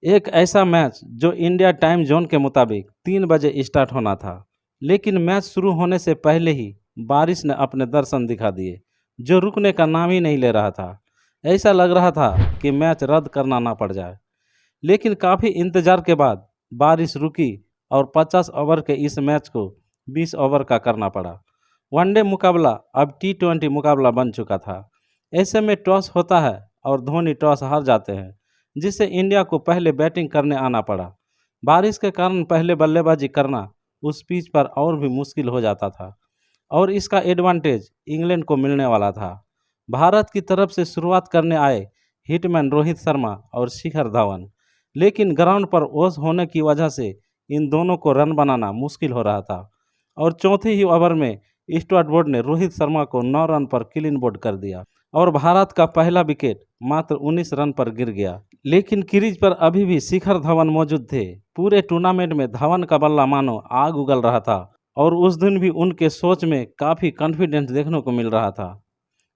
एक ऐसा मैच जो इंडिया टाइम जोन के मुताबिक 3 बजे स्टार्ट होना था, लेकिन मैच शुरू होने से पहले ही बारिश ने अपने दर्शन दिखा दिए, जो रुकने का नाम ही नहीं ले रहा था। ऐसा लग रहा था कि मैच रद्द करना ना पड़ जाए, लेकिन काफ़ी इंतजार के बाद बारिश रुकी और 50 ओवर के इस मैच को 20 ओवर का करना पड़ा। वनडे मुकाबला अब T20 मुकाबला बन चुका था। ऐसे में टॉस होता है और धोनी टॉस हार जाते हैं, जिससे इंडिया को पहले बैटिंग करने आना पड़ा। बारिश के कारण पहले बल्लेबाजी करना उस पिच पर और भी मुश्किल हो जाता था और इसका एडवांटेज इंग्लैंड को मिलने वाला था। भारत की तरफ से शुरुआत करने आए हिटमैन रोहित शर्मा और शिखर धवन, लेकिन ग्राउंड पर ओस होने की वजह से इन दोनों को रन बनाना मुश्किल हो रहा था और चौथे ही ओवर में स्टुअर्ट ब्रॉड ने रोहित शर्मा को 9 रन पर क्लीन बोल्ड कर दिया और भारत का पहला विकेट मात्र 19 रन पर गिर गया। लेकिन क्रीज पर अभी भी शिखर धवन मौजूद थे। पूरे टूर्नामेंट में धवन का बल्ला मानो आग उगल रहा था और उस दिन भी उनके सोच में काफ़ी कॉन्फिडेंस देखने को मिल रहा था।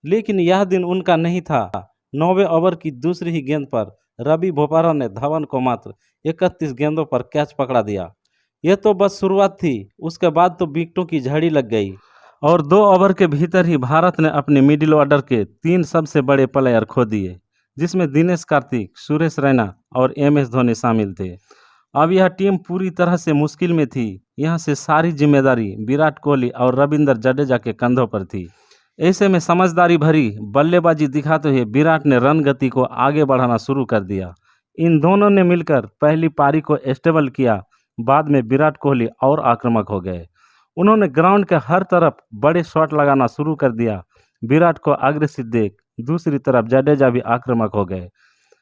लेकिन यह दिन उनका नहीं था। 9वें ओवर की दूसरी ही गेंद पर रवि बोपारा ने धवन को मात्र 31 गेंदों पर कैच पकड़ा दिया। यह तो बस शुरुआत थी, उसके बाद तो विकेटों की झड़ी लग गई और 2 ओवर के भीतर ही भारत ने अपने मिडिल ऑर्डर के 3 सबसे बड़े प्लेयर खो दिए, जिसमें दिनेश कार्तिक, सुरेश रैना और MS धोनी शामिल थे। अब यह टीम पूरी तरह से मुश्किल में थी। यहाँ से सारी जिम्मेदारी विराट कोहली और रविंद्र जडेजा के कंधों पर थी। ऐसे में समझदारी भरी बल्लेबाजी दिखाते हुए विराट ने रन गति को आगे बढ़ाना शुरू कर दिया। इन दोनों ने मिलकर पहली पारी को स्टेबल किया। बाद में विराट कोहली और आक्रामक हो गए। उन्होंने ग्राउंड के हर तरफ बड़े शॉट लगाना शुरू कर दिया। विराट को अग्रेसिव देख दूसरी तरफ जडेजा भी आक्रामक हो गए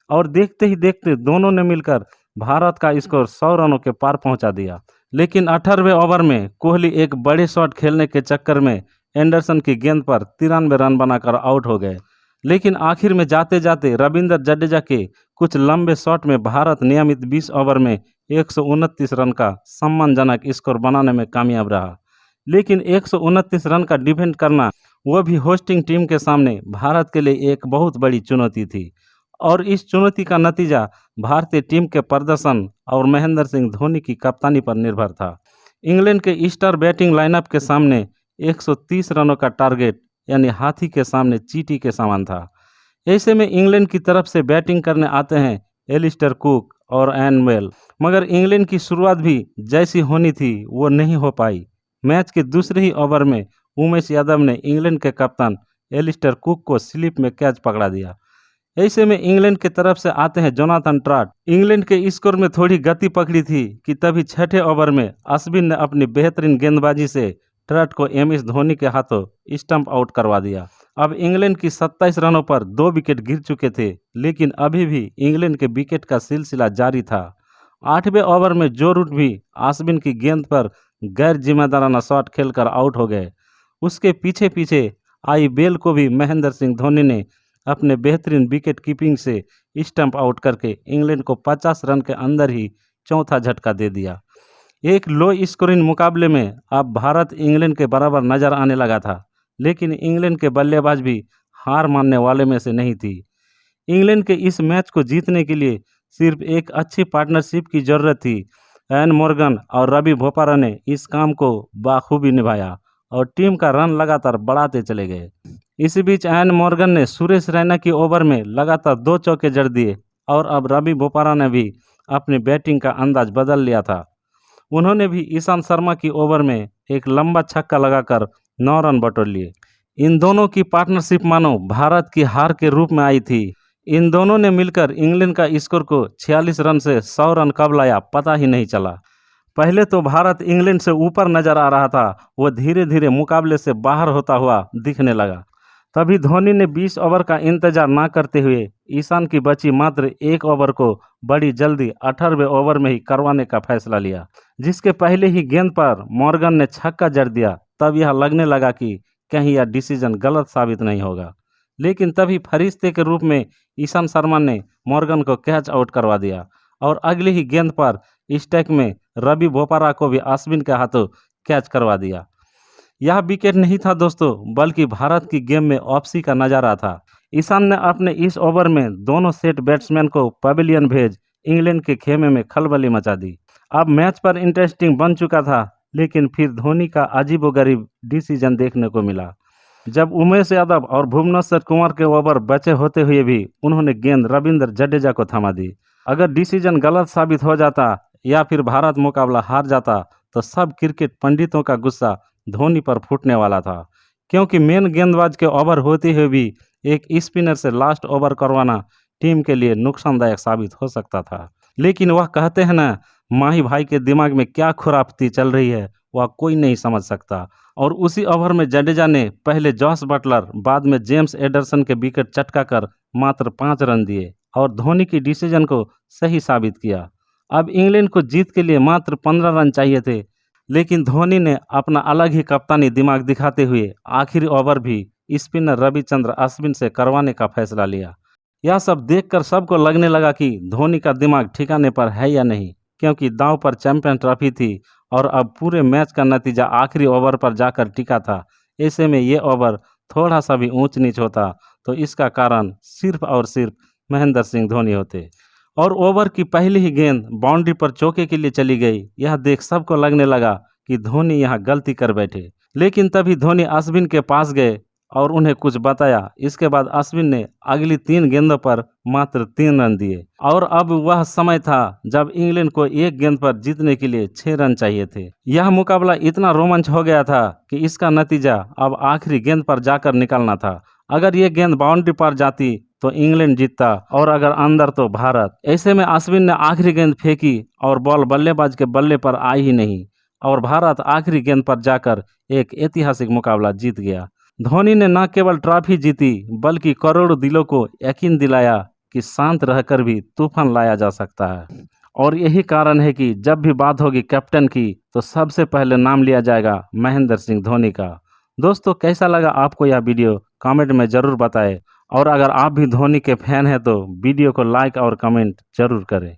और देखते ही देखते दोनों ने मिलकर भारत का स्कोर 100 रनों के पार पहुंचा दिया। लेकिन 18वें ओवर में कोहली एक बड़े शॉट खेलने के चक्कर में एंडरसन की गेंद पर 93 रन बनाकर आउट हो गए। लेकिन आखिर में जाते जाते रविंद्र जडेजा के कुछ लंबे शॉट में भारत नियमित 20 ओवर में 129 रन का सम्मानजनक स्कोर बनाने में कामयाब रहा। लेकिन 129 रन का डिफेंड करना, वो भी होस्टिंग टीम के सामने, भारत के लिए एक बहुत बड़ी चुनौती थी और इस चुनौती का नतीजा भारतीय टीम के प्रदर्शन और महेंद्र सिंह धोनी की कप्तानी पर निर्भर था। इंग्लैंड के स्टार बैटिंग लाइनअप के सामने 130 रनों का टारगेट यानी हाथी के सामने चींटी के समान था। ऐसे में इंग्लैंड की तरफ से बैटिंग करने आते हैं एलिस्टर कुक और एन वेल, मगर इंग्लैंड की शुरुआत भी जैसी होनी थी वो नहीं हो पाई। मैच के दूसरे ही ओवर में उमेश यादव ने इंग्लैंड के कप्तान एलिस्टर कुक को स्लिप में कैच पकड़ा दिया। ऐसे में इंग्लैंड की तरफ से आते हैं जोनाथन ट्राट। इंग्लैंड के स्कोर में थोड़ी गति पकड़ी थी कि तभी छठे ओवर में अश्विन ने अपनी बेहतरीन गेंदबाजी से ट्राट को MS धोनी के हाथों स्टंप आउट करवा दिया। अब इंग्लैंड की 27 रनों पर 2 विकेट गिर चुके थे, लेकिन अभी भी इंग्लैंड के विकेट का सिलसिला जारी था। 8वें ओवर में जो रूट भी अश्विन की गेंद पर गैर जिम्मेदाराना शॉट खेलकर आउट हो गए। उसके पीछे पीछे आई बेल को भी महेंद्र सिंह धोनी ने अपने बेहतरीन विकेट कीपिंग से स्टंप आउट करके इंग्लैंड को 50 रन के अंदर ही चौथा झटका दे दिया। एक लो स्कोरिंग मुकाबले में अब भारत इंग्लैंड के बराबर नजर आने लगा था, लेकिन इंग्लैंड के बल्लेबाज भी हार मानने वाले में से नहीं थी। इंग्लैंड के इस मैच को जीतने के लिए सिर्फ एक अच्छी पार्टनरशिप की जरूरत थी। एन मॉर्गन और रवि बोपारा ने इस काम को बाखूबी निभाया और टीम का रन लगातार बढ़ाते चले गए। इसी बीच एन मॉर्गन ने सुरेश रैना की ओवर में लगातार 2 चौके जड़ दिए और अब रवि बोपारा ने भी अपनी बैटिंग का अंदाज बदल लिया था। उन्होंने भी ईशांत शर्मा की ओवर में एक लंबा छक्का लगाकर 9 रन बटोर लिए। इन दोनों की पार्टनरशिप मानो भारत की हार के रूप में आई थी। इन दोनों ने मिलकर इंग्लैंड का स्कोर को 46 रन से 100 रन कब लाया पता ही नहीं चला। पहले तो भारत इंग्लैंड से ऊपर नजर आ रहा था, वो धीरे धीरे मुकाबले से बाहर होता हुआ दिखने लगा। तभी धोनी ने 20 ओवर का इंतजार ना करते हुए ईशान की बची मात्र 1 ओवर को बड़ी जल्दी 18वें ओवर में ही करवाने का फैसला लिया, जिसके पहले ही गेंद पर मॉर्गन ने छक्का जड़ दिया। तब यह लगने लगा कि कहीं यह डिसीजन गलत साबित नहीं होगा, लेकिन तभी फरिश्ते के रूप में ईशांत शर्मा ने मॉर्गन को कैच आउट करवा दिया और अगली ही गेंद पर स्टैक में रवि बोपारा को भी अश्विन के हाथों कैच करवा दिया। यह विकेट नहीं था दोस्तों, बल्कि भारत की गेम में वापसी का नजारा था। ईशान ने अपने इस ओवर में दोनों सेट बैट्समैन को पवेलियन भेज इंग्लैंड के खेमे में खलबली मचा दी। अब मैच पर इंटरेस्टिंग बन चुका था, लेकिन फिर धोनी का अजीबोगरीब डिसीजन देखने को मिला। जब उमेश यादव और भुवनेश्वर कुमार के ओवर बचे होते हुए भी उन्होंने गेंद रविंद्र जडेजा को थमा दी। अगर डिसीजन गलत साबित हो जाता या फिर भारत मुकाबला हार जाता तो सब क्रिकेट पंडितों का गुस्सा धोनी पर फूटने वाला था, क्योंकि मेन गेंदबाज के ओवर होते हुए भी एक स्पिनर से लास्ट ओवर करवाना टीम के लिए नुकसानदायक साबित हो सकता था। लेकिन वह कहते हैं ना, माही भाई के दिमाग में क्या खुराफती चल रही है वह कोई नहीं समझ सकता। और उसी ओवर में जडेजा ने पहले जॉस बटलर बाद में जेम्स एडरसन के विकेट चटका कर मात्र 5 रन दिए और धोनी की डिसीजन को सही साबित किया। अब इंग्लैंड को जीत के लिए मात्र 15 रन चाहिए थे, लेकिन धोनी ने अपना अलग ही कप्तानी दिमाग दिखाते हुए आखिरी ओवर भी स्पिनर रविचंद्र अश्विन से करवाने का फैसला लिया। यह सब देखकर सबको लगने लगा कि धोनी का दिमाग ठिकाने पर है या नहीं, क्योंकि दांव पर चैंपियन ट्रॉफी थी और अब पूरे मैच का नतीजा आखिरी ओवर पर जाकर टिका था। ऐसे में ये ओवर थोड़ा सा भी ऊंच नीच होता तो इसका कारण सिर्फ और सिर्फ महेंद्र सिंह धोनी होते। और ओवर की पहली ही गेंद बाउंड्री पर चौके के लिए चली गई। यह देख सबको लगने लगा कि धोनी यहाँ गलती कर बैठे, लेकिन तभी धोनी अश्विन के पास गए और उन्हें कुछ बताया। इसके बाद अश्विन ने अगली 3 गेंदों पर मात्र 3 रन दिए और अब वह समय था जब इंग्लैंड को एक गेंद पर जीतने के लिए 6 रन चाहिए थे। यह मुकाबला इतना रोमांच हो गया था कि इसका नतीजा अब आखिरी गेंद पर जाकर निकलना था। अगर ये गेंद बाउंड्री पर जाती तो इंग्लैंड जीतता और अगर अंदर तो भारत। ऐसे में अश्विन ने आखिरी गेंद फेंकी और बॉल बल्लेबाज के बल्ले पर आई ही नहीं और भारत आखिरी गेंद पर जाकर एक ऐतिहासिक मुकाबला जीत गया। धोनी ने न केवल ट्रॉफी जीती बल्कि करोड़ों दिलों को यकीन दिलाया कि शांत रहकर भी तूफान लाया जा सकता है। और यही कारण है कि जब भी बात होगी कैप्टन की तो सबसे पहले नाम लिया जाएगा महेंद्र सिंह धोनी का। दोस्तों, कैसा लगा आपको यह वीडियो कमेंट में ज़रूर बताएं और अगर आप भी धोनी के फैन हैं तो वीडियो को लाइक और कमेंट जरूर करें।